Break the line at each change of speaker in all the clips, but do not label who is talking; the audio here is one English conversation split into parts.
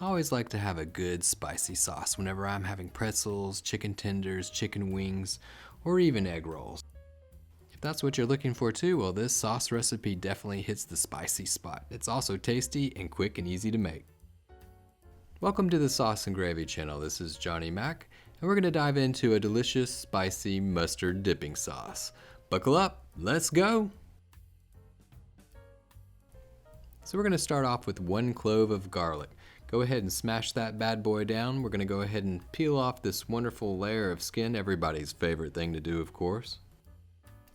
I always like to have a good spicy sauce whenever I'm having pretzels, chicken tenders, chicken wings, or even egg rolls. If that's what you're looking for too, well, this sauce recipe definitely hits the spicy spot. It's also tasty and quick and easy to make. Welcome to the Sauce and Gravy channel. This is Johnny Mac, and we're going to dive into a delicious spicy mustard dipping sauce. Buckle up, let's go! So we're going to start off with 1 clove of garlic. Go ahead and smash that bad boy down. We're going to go ahead and peel off this wonderful layer of skin, everybody's favorite thing to do, of course.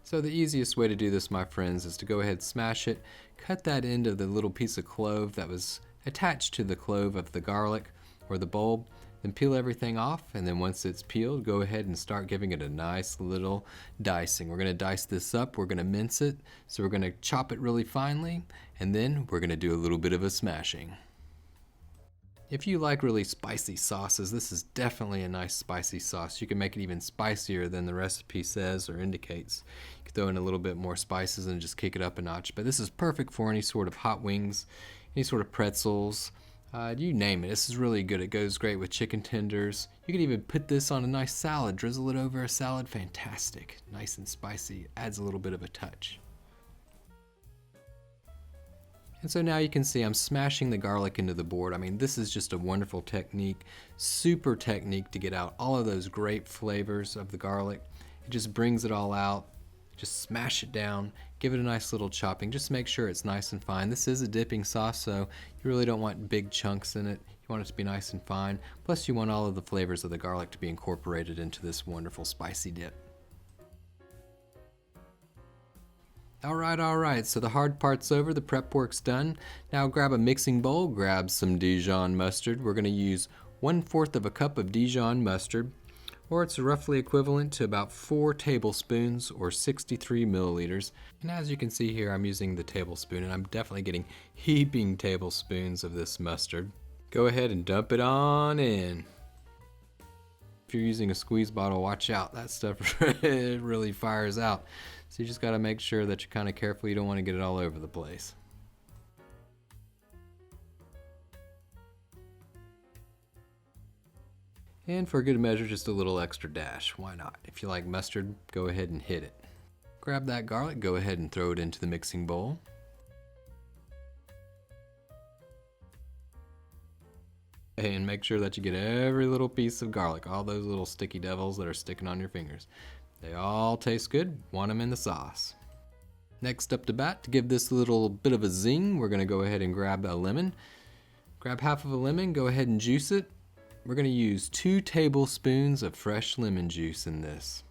So the easiest way to do this, my friends, is to go ahead and smash it, cut that end of the little piece of clove that was attached to the clove of the garlic or the bulb, then peel everything off, and then once it's peeled, go ahead and start giving it a nice little dicing. We're going to dice this up, we're going to mince it, so we're going to chop it really finely, and then we're going to do a little bit of a smashing. If you like really spicy sauces, this is definitely a nice spicy sauce. You can make it even spicier than the recipe says or indicates. You can throw in a little bit more spices and just kick it up a notch, but this is perfect for any sort of hot wings, any sort of pretzels, you name it. This is really good. It goes great with chicken tenders. You can even put this on a nice salad, drizzle it over a salad. Fantastic. Nice and spicy. Adds a little bit of a touch. And so now you can see I'm smashing the garlic into the board. I mean, this is just a wonderful technique, super technique to get out all of those great flavors of the garlic. It just brings it all out. Just smash it down, give it a nice little chopping. Just make sure it's nice and fine. This is a dipping sauce, so you really don't want big chunks in it. You want it to be nice and fine. Plus you want all of the flavors of the garlic to be incorporated into this wonderful spicy dip. All right, so the hard part's over, the prep work's done. Now grab a mixing bowl, grab some Dijon mustard. We're gonna use 1/4 of a cup of Dijon mustard, or it's roughly equivalent to about 4 tablespoons or 63 milliliters. And as you can see here, I'm using the tablespoon, and I'm definitely getting heaping tablespoons of this mustard. Go ahead and dump it on in. If you're using a squeeze bottle, watch out. That stuff it really fires out. So you just gotta make sure that you're kinda careful. You don't wanna get it all over the place. And for good measure, just a little extra dash. Why not? If you like mustard, go ahead and hit it. Grab that garlic, go ahead and throw it into the mixing bowl. And make sure that you get every little piece of garlic, all those little sticky devils that are sticking on your fingers. They all taste good, want them in the sauce. Next up to bat, to give this a little bit of a zing, we're gonna go ahead and grab a lemon. Grab half of a lemon, go ahead and juice it. We're going to use 2 tablespoons of fresh lemon juice in this.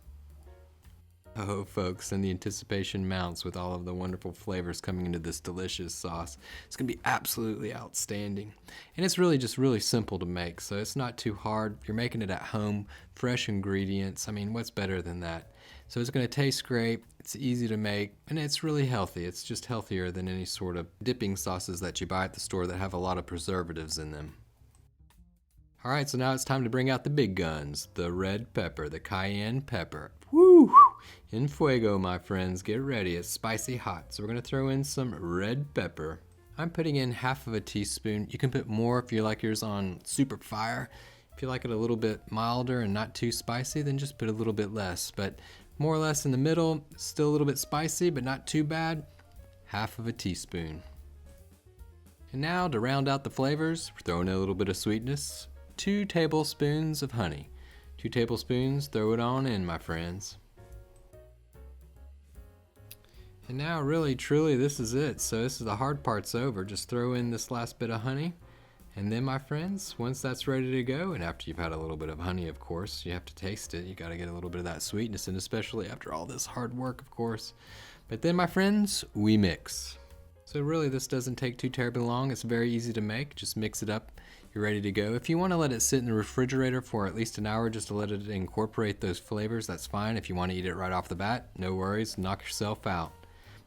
Oh folks, and the anticipation mounts with all of the wonderful flavors coming into this delicious sauce. It's going to be absolutely outstanding. And it's really just really simple to make, so it's not too hard. You're making it at home, fresh ingredients. I mean, what's better than that? So it's going to taste great, it's easy to make, and it's really healthy. It's just healthier than any sort of dipping sauces that you buy at the store that have a lot of preservatives in them. Alright, so now it's time to bring out the big guns. The red pepper, the cayenne pepper. Woo! In fuego, my friends. Get ready. It's spicy hot. So we're going to throw in some red pepper. I'm putting in 1/2 teaspoon. You can put more if you like yours on super fire. If you like it a little bit milder and not too spicy, then just put a little bit less. But more or less in the middle, still a little bit spicy, but not too bad. 1/2 teaspoon. And now to round out the flavors, we're throwing in a little bit of sweetness. 2 tablespoons of honey. 2 tablespoons, throw it on in, my friends. And now really, truly, this is it. So this is the hard part's over. Just throw in this last bit of honey. And then, my friends, once that's ready to go, and after you've had a little bit of honey, of course, you have to taste it. You gotta get a little bit of that sweetness, and especially after all this hard work, of course. But then, my friends, we mix. So really, this doesn't take too terribly long. It's very easy to make. Just mix it up. You're ready to go. If you want to let it sit in the refrigerator for at least an hour just to let it incorporate those flavors, that's fine. If you want to eat it right off the bat, no worries, knock yourself out.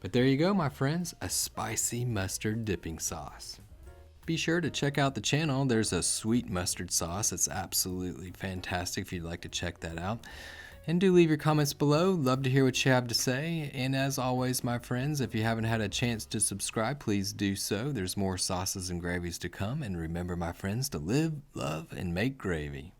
But there you go, my friends, a spicy mustard dipping sauce. Be sure to check out the channel. There's a sweet mustard sauce. It's absolutely fantastic if you'd like to check that out. And do leave your comments below. Love to hear what you have to say. And as always, my friends, if you haven't had a chance to subscribe, please do so. There's more sauces and gravies to come. And remember, my friends, to live, love, and make gravy.